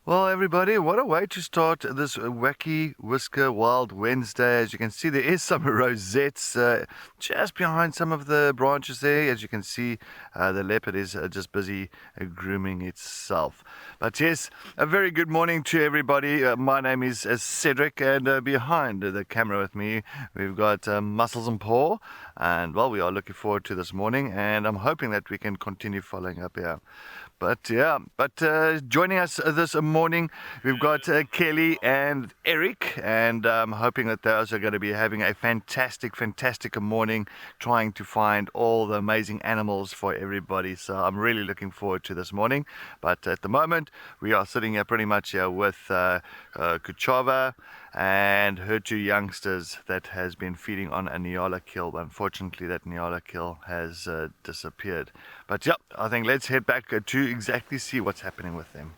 Well, everybody, what a way to start this wacky whisker wild Wednesday. As you can see, there is some rosettes just behind some of the branches there. As you can see, the leopard is just busy grooming itself. But yes, a very good morning to everybody. My name is Cedric, and behind the camera with me, we've got Muscles and Paul. And well, we are looking forward to this morning, and I'm hoping that we can continue following up here. But joining us this morning, we've got Kerri and Eric, and I'm hoping that those are going to be having a fantastic morning, trying to find all the amazing animals for everybody. So I'm really looking forward to this morning. But at the moment, we are sitting here pretty much here with Chitwa and her two youngsters that has been feeding on a Nyala kill. Unfortunately, that Nyala kill has disappeared. But yeah, I think let's head back to exactly see what's happening with them.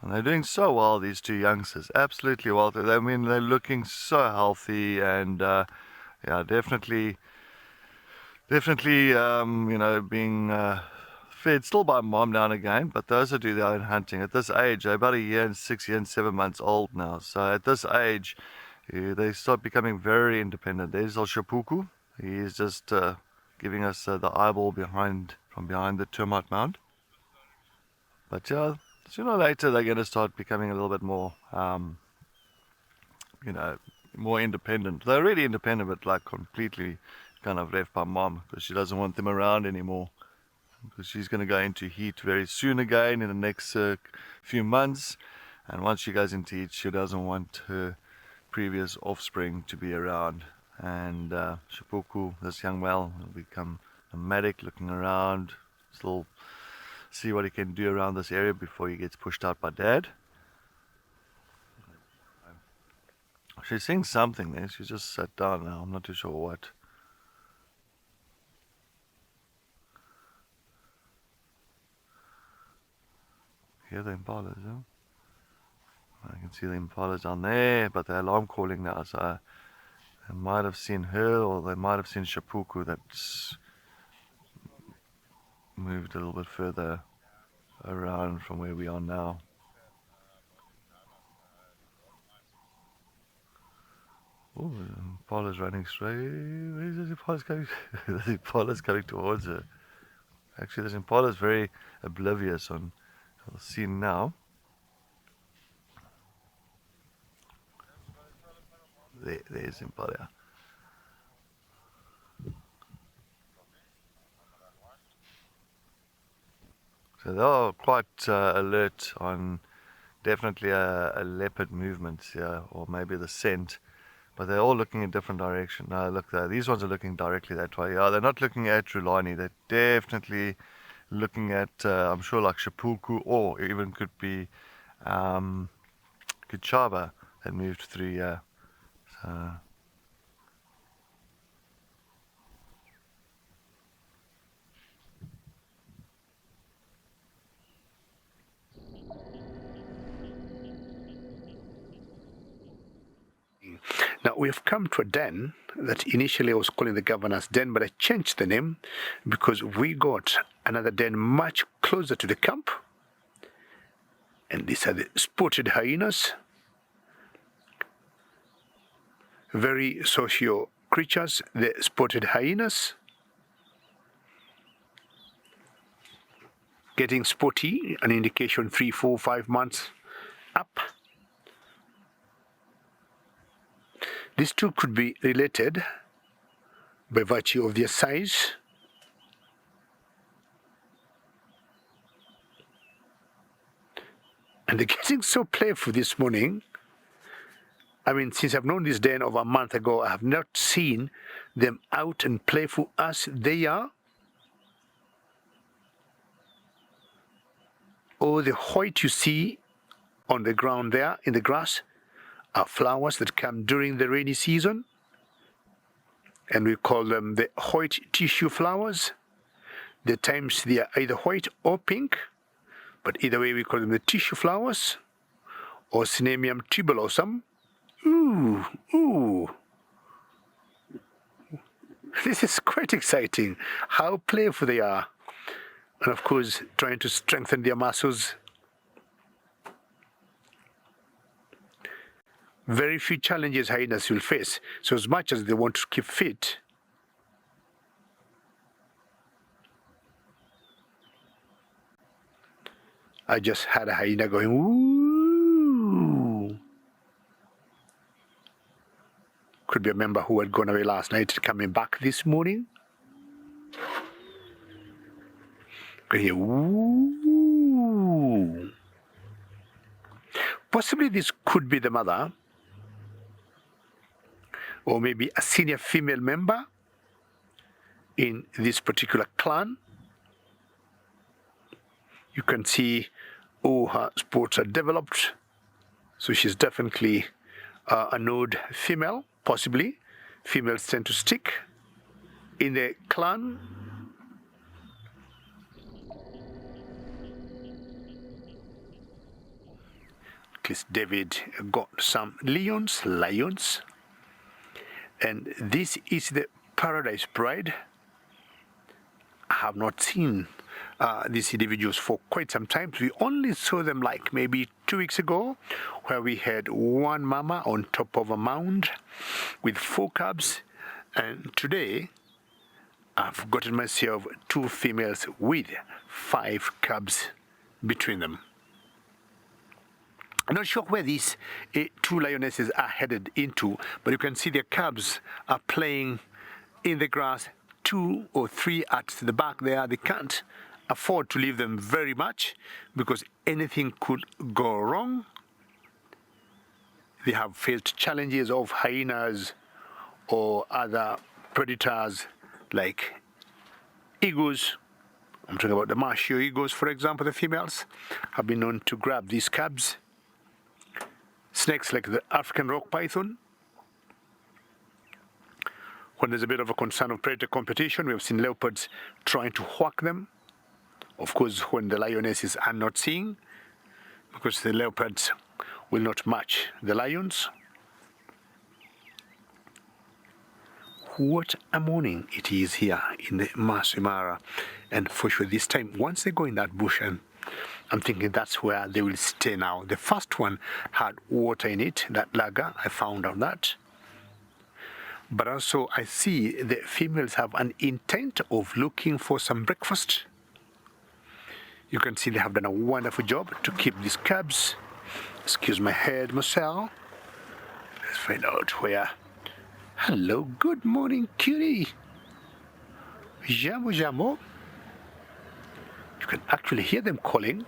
And they're doing so well, these two youngsters. Absolutely well. I mean, they're looking so healthy, and yeah, definitely, being fed still by mom now and again, but those that do their own hunting at this age, they're about a year and 6 years and 7 months old now. So at this age, they start becoming very independent. There's El Shapuku. He is just giving us the eyeball from behind the termite mound. But yeah, sooner or later they're going to start becoming a little bit more, more independent. They're already independent, but like completely kind of left by mom because she doesn't want them around anymore. Because she's going to go into heat very soon again in the next few months. And once she goes into heat, she doesn't want her previous offspring to be around. And Shapuku, this young male, will become nomadic, looking around, still see what he can do around this area before he gets pushed out by dad. She's seeing something there. She's just sat down now. I'm not too sure what. Hear the impalas, huh? I can see the impalas down there, but they're alarm calling now, so they might have seen her, or they might have seen Shapuku that's moved a little bit further around from where we are now. Oh, the impala's running straight. Where's this impala's coming? The impala's coming towards her. Actually, this impala's very oblivious on the scene now. There's impala. So they are quite alert on definitely a leopard movement here, or maybe the scent. But they're all looking in different direction. Now look there, these ones are looking directly that way. Yeah, they're not looking at Rulani. They're definitely looking at, I'm sure, like Shapuku, or even could be Chitwa that moved through here. So now we've come to a den that initially I was calling the governor's den, but I changed the name because we got another den much closer to the camp. And these are the spotted hyenas. Very social creatures, the spotted hyenas. Getting spotty, an indication 3, 4, 5 months up. These two could be related by virtue of their size. And they're getting so playful this morning. I mean, since I've known this den over a month ago, I have not seen them out and playful as they are. All the white you see on the ground there in the grass are flowers that come during the rainy season. And we call them the white tissue flowers. The times they are either white or pink, but either way we call them the tissue flowers, or Synemium tubulosum. Ooh. This is quite exciting, how playful they are. And of course, trying to strengthen their muscles Very few challenges hyenas will face. So as much as they want to keep fit, I just had a hyena going, ooh. Could be a member who had gone away last night coming back this morning. Could hear, ooh. Possibly this could be the mother, or maybe a senior female member in this particular clan. You can see, oh, her spots are developed. So she's definitely a node female, possibly. Females tend to stick in the clan. At least David got some lions. And this is the Paradise Bride. I have not seen these individuals for quite some time. We only saw them like maybe 2 weeks ago, where we had one mama on top of a mound with 4 cubs. And today, I've gotten myself 2 females with 5 cubs between them. I'm not sure where these 2 lionesses are headed into, but you can see their cubs are playing in the grass, 2 or 3 at the back there. They can't afford to leave them very much because anything could go wrong. They have faced challenges of hyenas or other predators like eagles. I'm talking about the martial eagles, for example. The females have been known to grab these cubs. Snakes like the African rock python. When there's a bit of a concern of predator competition, we have seen leopards trying to whack them. Of course, when the lionesses are not seeing, because the leopards will not match the lions. What a morning it is here in the Masai Mara. And for sure this time, once they go in that bush, and I'm thinking that's where they will stay now. The first one had water in it, that lager, I found out that. But also I see the females have an intent of looking for some breakfast. You can see they have done a wonderful job to keep these cubs. Excuse my head, Marcel. Let's find out where. Hello, good morning, cutie. Jamo. You can actually hear them calling,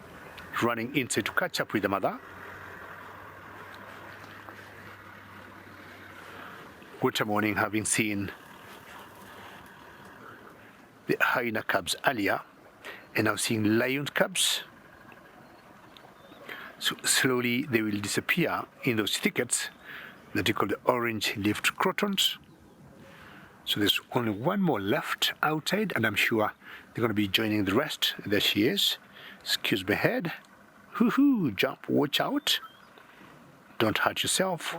running inside to catch up with the mother. What a morning, having seen the hyena cubs earlier, and now seeing lion cubs. So slowly they will disappear in those thickets that you call the orange-leafed crotons. So there's only one more left outside, and I'm sure they're going to be joining the rest. There she is. Excuse my head. Hoo-hoo, jump, watch out. Don't hurt yourself.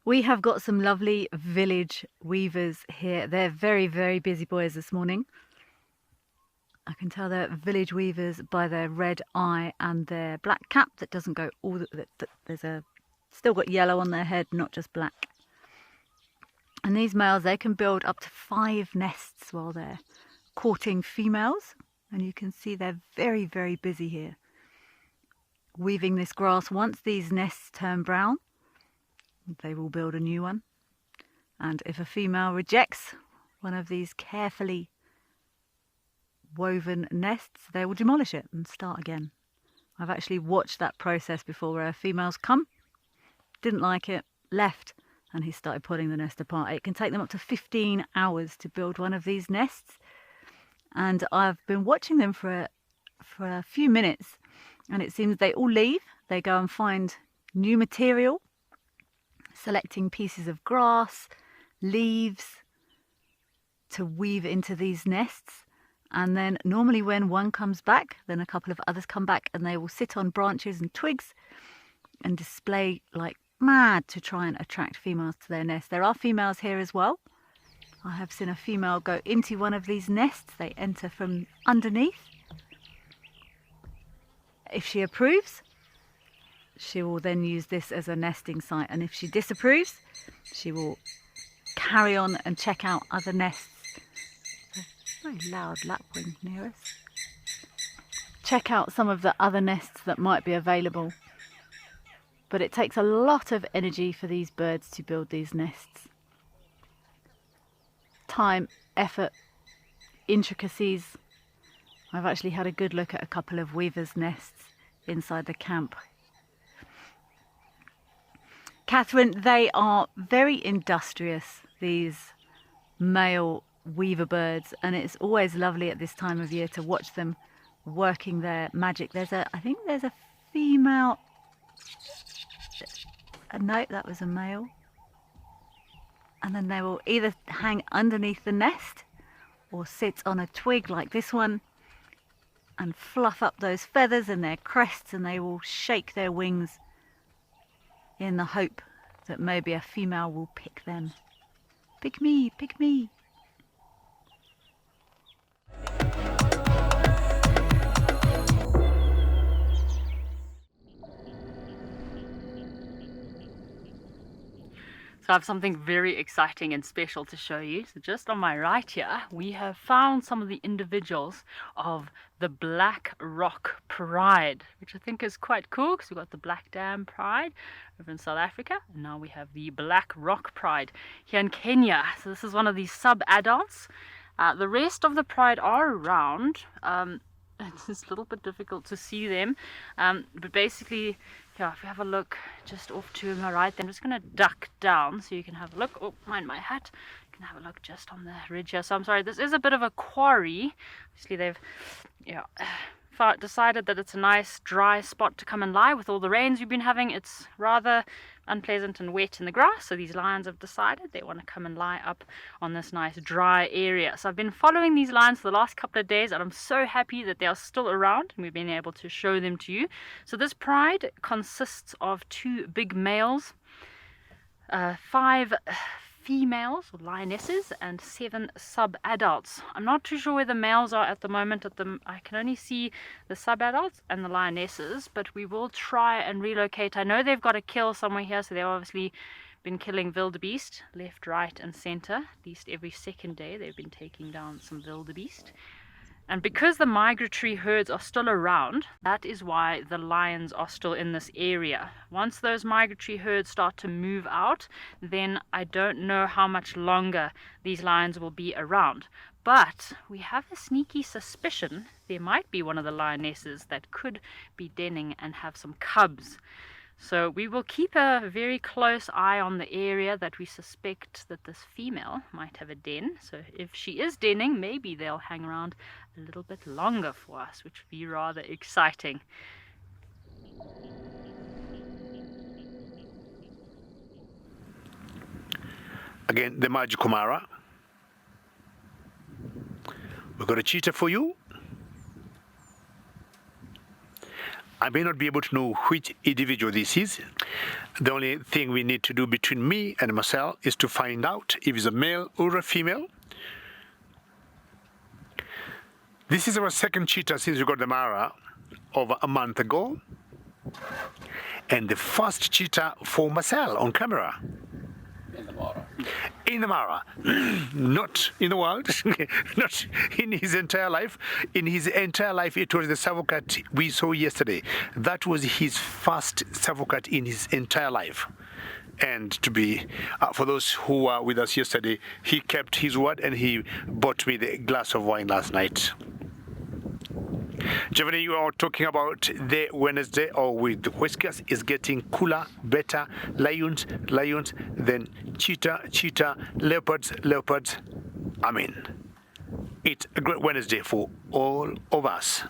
We have got some lovely village weavers here. They're very, very busy boys this morning. I can tell they're village weavers by their red eye and their black cap that doesn't go all the, there's a still got yellow on their head, not just black. And these males, they can build up to 5 nests while they're courting females. And you can see they're very, very busy here, weaving this grass. Once these nests turn brown, they will build a new one. And if a female rejects one of these carefully woven nests, they will demolish it and start again. I've actually watched that process before, where females come, didn't like it, left, and he started pulling the nest apart. It can take them up to 15 hours to build one of these nests. And I've been watching them for a few minutes, and it seems they all leave. They go and find new material, selecting pieces of grass, leaves to weave into these nests. And then normally when one comes back, then a couple of others come back, and they will sit on branches and twigs and display like mad to try and attract females to their nest. There are females here as well. I have seen a female go into one of these nests. They enter from underneath. If she approves, she will then use this as a nesting site, and if she disapproves, she will carry on and check out other nests. Very loud lapwing near us. Check out some of the other nests that might be available. But it takes a lot of energy for these birds to build these nests. Time, effort, intricacies. I've actually had a good look at a couple of weavers' nests inside the camp. Catherine, they are very industrious, these male weaver birds, and it's always lovely at this time of year to watch them working their magic. I think there's a female. No, that was a male. And then they will either hang underneath the nest or sit on a twig like this one and fluff up those feathers and their crests, and they will shake their wings in the hope that maybe a female will pick them. Pick me, pick me. So I have something very exciting and special to show you. So just on my right here, we have found some of the individuals of the Black Rock Pride, which I think is quite cool because we've got the Black Dam Pride over in South Africa, and now we have the Black Rock Pride here in Kenya. So this is one of these sub-adults. The rest of the pride are around. It's a little bit difficult to see them, but basically, yeah, if you have a look just off to my right, then I'm just going to duck down so you can have a look. Oh, mind my hat. You can have a look just on the ridge here. So I'm sorry, this is a bit of a quarry. Obviously, they've decided that it's a nice dry spot to come and lie. With all the rains we've been having, it's rather unpleasant and wet in the grass, so these lions have decided they want to come and lie up on this nice dry area. So I've been following these lions for the last couple of days, and I'm so happy that they are still around and we've been able to show them to you. So this pride consists of 2 big males, 5 females or lionesses, and 7 sub-adults. I'm not too sure where the males are at the moment. I can only see the sub-adults and the lionesses, but we will try and relocate. I know they've got a kill somewhere here, so they've obviously been killing wildebeest left, right and center. At least every second day they've been taking down some wildebeest. And because the migratory herds are still around, that is why the lions are still in this area. Once those migratory herds start to move out, then I don't know how much longer these lions will be around. But we have a sneaky suspicion there might be one of the lionesses that could be denning and have some cubs. So we will keep a very close eye on the area that we suspect that this female might have a den. So if she is denning, maybe they'll hang around a little bit longer for us, which would be rather exciting. Again, the Masai Mara. We've got a cheetah for you. I may not be able to know which individual this is. The only thing we need to do between me and Marcel is to find out if it's a male or a female. This is our second cheetah since we got the Mara over a month ago. And the first cheetah for Marcel on camera. In the Mara. In the Mara. Not in the world. Not in his entire life. In his entire life, it was the Savocat we saw yesterday. That was his first Savocat in his entire life. And to be, for those who were with us yesterday, he kept his word and he bought me the glass of wine last night. Giovanni, you are talking about the Wednesday, or with the whiskers is getting cooler, better, lions, then cheetah, leopards. I mean, it's a great Wednesday for all of us.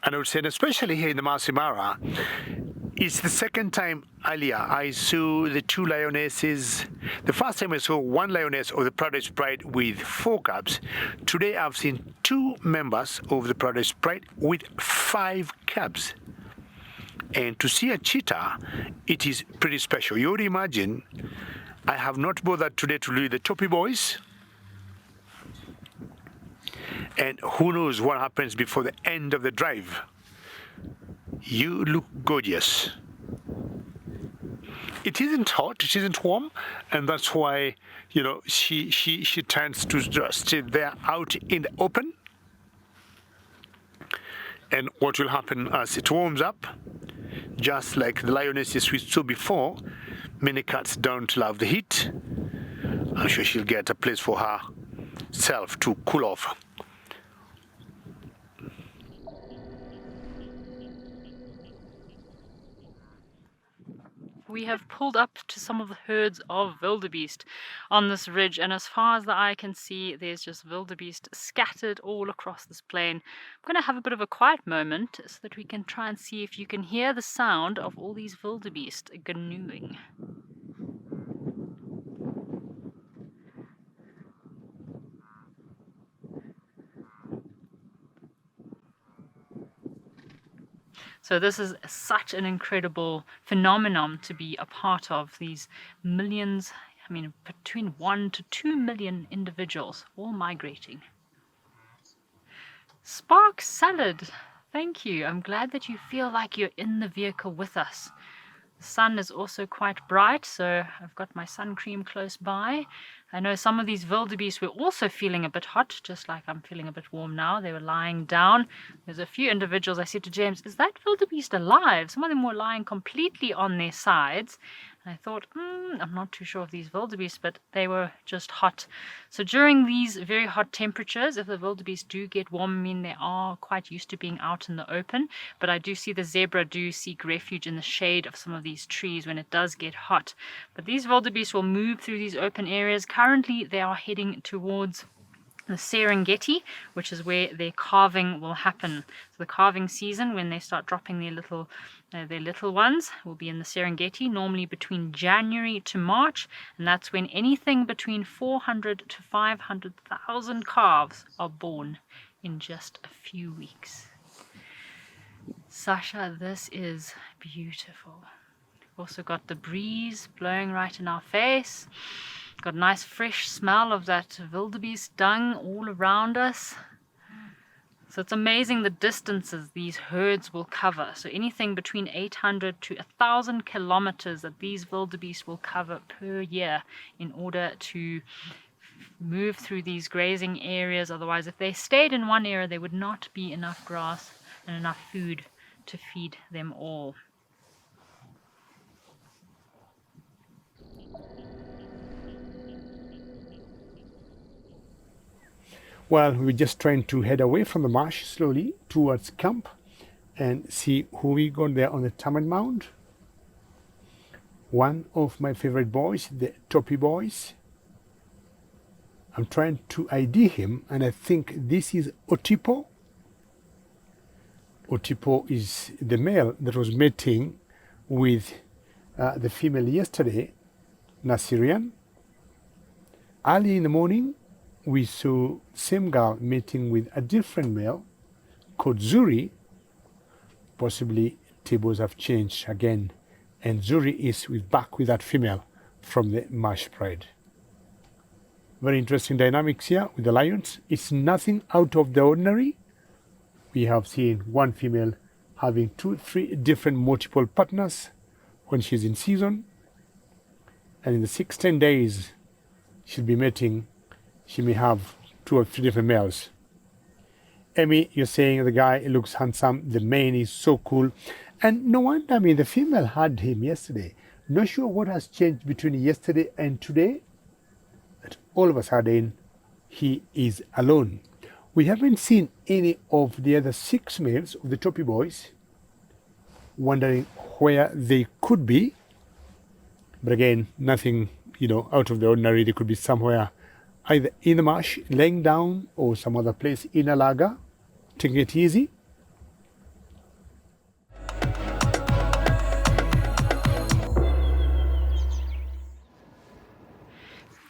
And I would say, especially here in the Masai Mara, it's the second time earlier I saw the 2 lionesses. The first time I saw 1 lioness of the Paradise Pride with 4 cubs. Today I've seen 2 members of the Paradise Pride with 5 cubs. And to see a cheetah, it is pretty special. You would imagine, I have not bothered today to leave the Toppy boys And who knows what happens before the end of the drive. You look gorgeous. It isn't hot, it isn't warm, and that's why, you know, she tends to just stay there out in the open. And what will happen as it warms up, just like the lionesses we saw before, many cats don't love the heat. I'm sure she'll get a place for herself to cool off. We have pulled up to some of the herds of wildebeest on this ridge, and as far as the eye can see, there's just wildebeest scattered all across this plain. I'm going to have a bit of a quiet moment so that we can try and see if you can hear the sound of all these wildebeest canoeing. So this is such an incredible phenomenon to be a part of. These millions, I mean, between 1 to 2 million individuals all migrating. Spark Salad, thank you. I'm glad that you feel like you're in the vehicle with us. The sun is also quite bright, so I've got my sun cream close by. I know some of these wildebeest were also feeling a bit hot, just like I'm feeling a bit warm now. They were lying down. There's a few individuals. I said to James, is that wildebeest alive? Some of them were lying completely on their sides. And I thought, I'm not too sure of these wildebeest, but they were just hot. So during these very hot temperatures, if the wildebeest do get warm, I mean, they are quite used to being out in the open. But I do see the zebra do seek refuge in the shade of some of these trees when it does get hot. But these wildebeest will move through these open areas. Currently, they are heading towards the Serengeti, which is where their calving will happen. So the calving season, when they start dropping their little ones, will be in the Serengeti, normally between January to March, and that's when anything between 400 to 500,000 calves are born in just a few weeks. Sasha, this is beautiful. We've also got the breeze blowing right in our face. Got a nice fresh smell of that wildebeest dung all around us. So it's amazing the distances these herds will cover. So anything between 800 to 1,000 kilometers that these wildebeest will cover per year in order to move through these grazing areas. Otherwise, if they stayed in one area, there would not be enough grass and enough food to feed them all. Well, we're just trying to head away from the marsh slowly towards camp and see who we got there on the termite mound. One of my favorite boys, the Toppy boys. I'm trying to ID him, and I think this is Otipo. Otipo is the male that was mating with the female yesterday, Nasirian. Early in the morning, we saw same girl mating with a different male called Zuri. Possibly tables have changed again, and Zuri is back with that female from the marsh pride. Very interesting dynamics here with the lions. It's nothing out of the ordinary. We have seen one female having 2-3 different multiple partners when she's in season, and in the 6-10 days she'll be mating. She may have 2 or 3 different males. Emmy, you're saying the guy looks handsome. The mane is so cool. And no wonder, I mean, the female had him yesterday. Not sure what has changed between yesterday and today. But all of a sudden, he is alone. We haven't seen any of the other 6 males of the Toppy boys, wondering where they could be. But again, nothing, out of the ordinary. They could be somewhere either in the marsh, laying down, or some other place in a lager, taking it easy.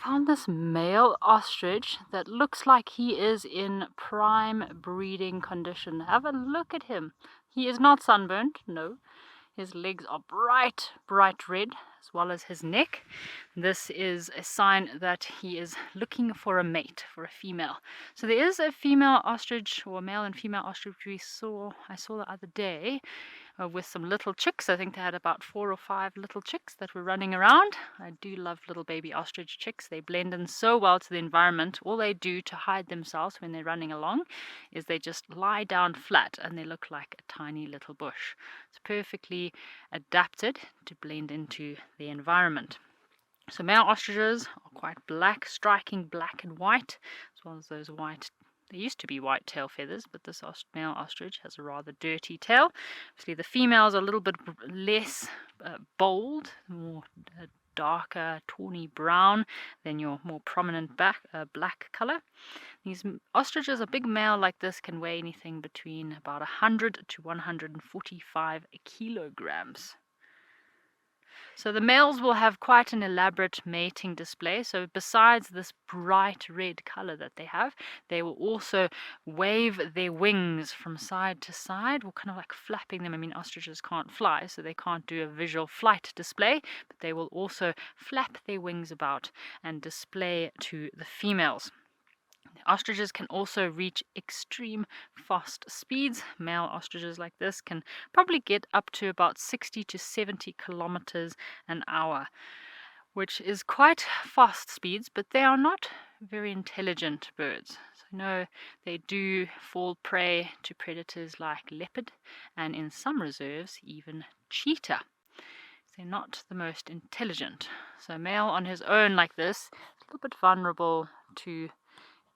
Found this male ostrich that looks like he is in prime breeding condition. Have a look at him. He is not sunburned, no. His legs are bright, bright red, as well as his neck. This is a sign that he is looking for a mate, for a female. So there is a female ostrich, or a male and female ostrich I saw the other day with some little chicks. I think they had about 4 or 5 little chicks that were running around. I do love little baby ostrich chicks. They blend in so well to the environment. All they do to hide themselves when they're running along is they just lie down flat and they look like a tiny little bush. It's perfectly adapted to blend into the environment. So male ostriches are quite black, striking black and white, as well as those white. There used to be white tail feathers, but this male ostrich has a rather dirty tail. Obviously, the females are a little bit less bold, more darker, tawny brown than your more prominent black color. These ostriches, a big male like this, can weigh anything between about 100 to 145 kilograms. So the males will have quite an elaborate mating display. So besides this bright red color that they have, they will also wave their wings from side to side, or kind of like flapping them. I mean, ostriches can't fly, so they can't do a visual flight display, but they will also flap their wings about and display to the females. Ostriches can also reach extreme fast speeds. Male ostriches like this can probably get up to about 60 to 70 kilometers an hour, which is quite fast speeds, but they are not very intelligent birds. So no, they do fall prey to predators like leopard, and in some reserves even cheetah. They're not the most intelligent. So a male on his own like this is a little bit vulnerable to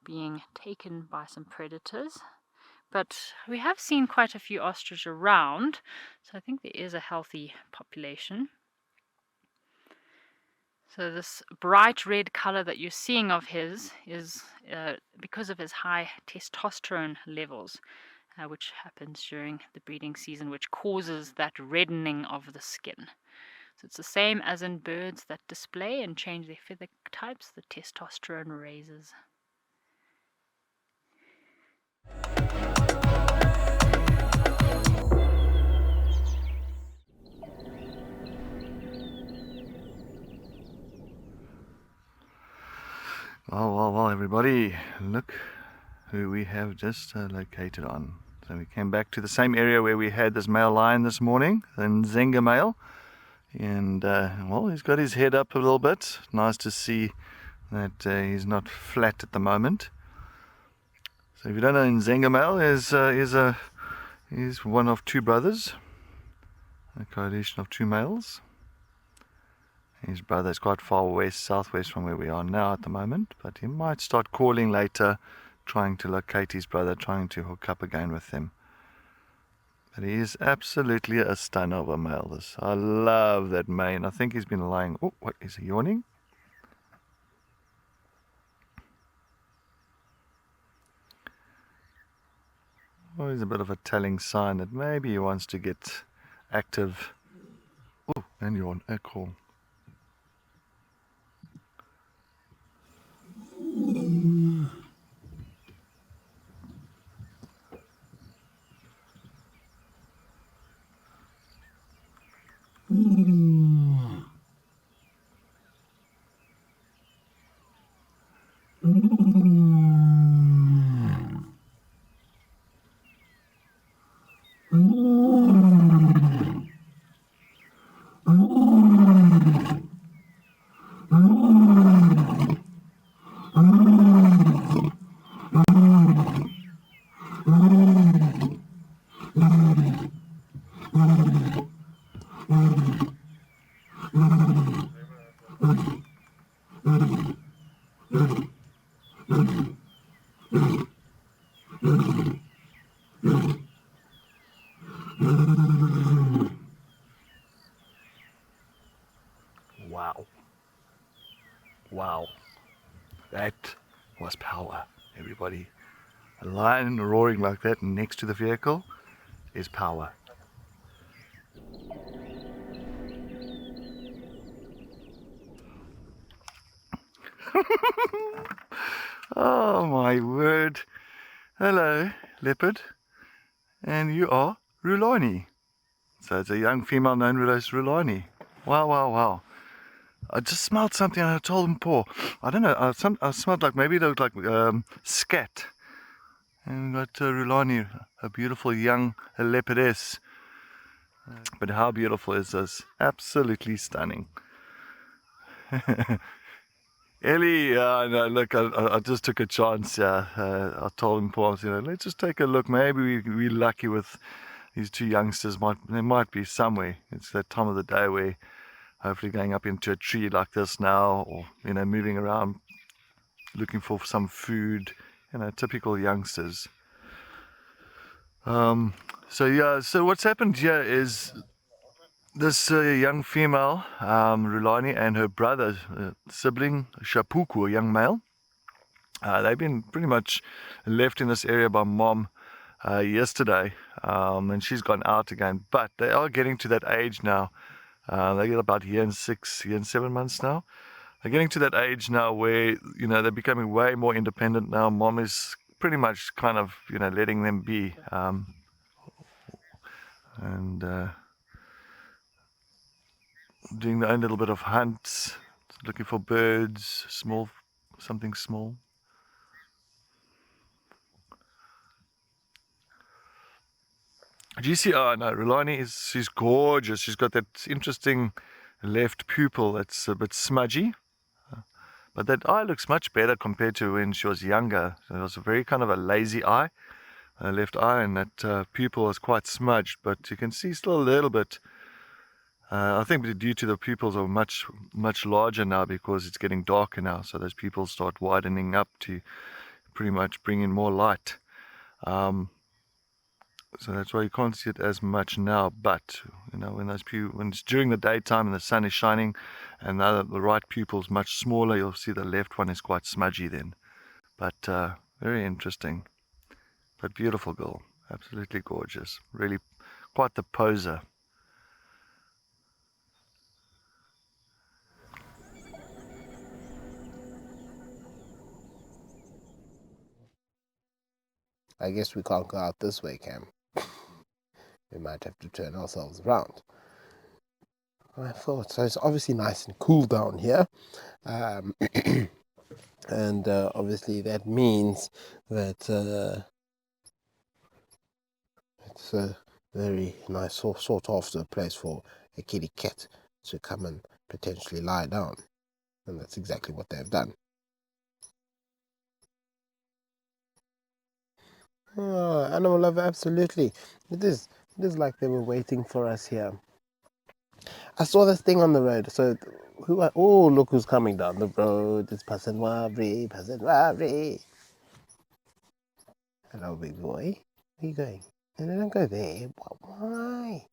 being taken by some predators, but we have seen quite a few ostrich around, so I think there is a healthy population. So this bright red color that you're seeing of his is because of his high testosterone levels, which happens during the breeding season, which causes that reddening of the skin. So it's the same as in birds that display and change their feather types. The testosterone raises. Well, everybody, look who we have just located on. So we came back to the same area where we had this male lion this morning, the Nzenga male, and well, he's got his head up a little bit. Nice to see that he's not flat at the moment. So if you don't know, Nzenga male is one of 2 brothers, a coalition of 2 males. His brother is quite far west, southwest from where we are now at the moment, but he might start calling later, trying to locate his brother, trying to hook up again with him. But he is absolutely a stunner of a male. I love that mane. I think he's been lying. Oh, what is he yawning? Always a bit of a telling sign that maybe he wants to get active. Oh, and yawn, a call. Wow, that was power, everybody. A lion roaring like that next to the vehicle is power. Oh my word. Hello, leopard. And you are Rulani. So it's a young female known as Rulani. Wow, wow, wow. I just smelled something and I told him, Paul, I don't know, I smelled like, maybe it looked like scat. And we've got Rulani, a beautiful young leopardess. But how beautiful is this? Absolutely stunning. Ellie, no, look, I just took a chance. I told him, Paul, let's just take a look. Maybe we're lucky with these two youngsters. They might be somewhere. It's that time of the day where hopefully going up into a tree like this now, or moving around looking for some food. Typical youngsters. So what's happened here is this young female, Rulani, and her brother, sibling, Shapuku, a young male, they've been pretty much left in this area by mom yesterday, and she's gone out again. But they are getting to that age now. They get about year and 7 months now. They're getting to that age now where, they're becoming way more independent now. Mom is pretty much kind of, letting them be. Doing their own little bit of hunts, looking for birds, something small. Do you see? Oh no, Rulani she's gorgeous. She's got that interesting left pupil that's a bit smudgy. But that eye looks much better compared to when she was younger. So it was a very kind of a lazy eye, left eye, and that pupil was quite smudged. But you can see still a little bit. I think due to the pupils are much larger now because it's getting darker now. So those pupils start widening up to pretty much bring in more light. So that's why you can't see it as much now. But when it's during the daytime and the sun is shining, and now the right pupil is much smaller, you'll see the left one is quite smudgy then. But very interesting. But beautiful girl, absolutely gorgeous. Really quite the poser. I guess we can't go out this way, Cam. We might have to turn ourselves around. I thought so. It's obviously nice and cool down here, and obviously that means that it's a very nice sort of place for a kitty cat to come and potentially lie down, and that's exactly what they've done. Oh, animal lover, absolutely. It is like they were waiting for us here. I saw this thing on the road. So, oh, look who's coming down the road. It's Pasenwari. Hello, big boy. Where are you going? No, don't go there. Why?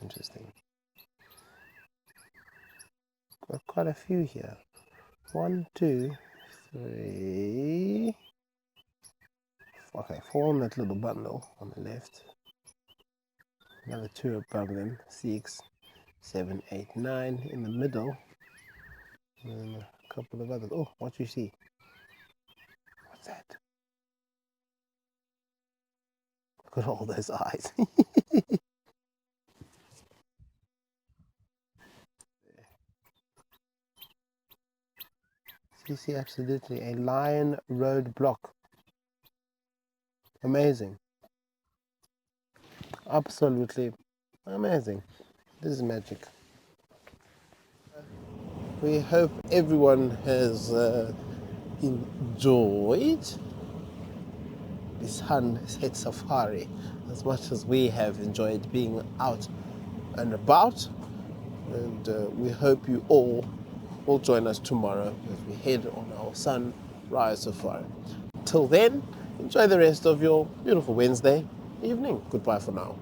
Interesting. Got quite a few here. 1, 2, 3. Okay, 4 on that little bundle on the left. Another 2 above them. 6, 7, 8, 9 in the middle. And a couple of others. Oh, what you see? What's that? Look at all those eyes. You see, absolutely a lion road block. Amazing. Absolutely amazing. This is magic. We hope everyone has enjoyed this sunset safari as much as we have enjoyed being out and about. And we hope you all will join us tomorrow as we head on our sunrise safari. Till then, enjoy the rest of your beautiful Wednesday evening. Goodbye for now.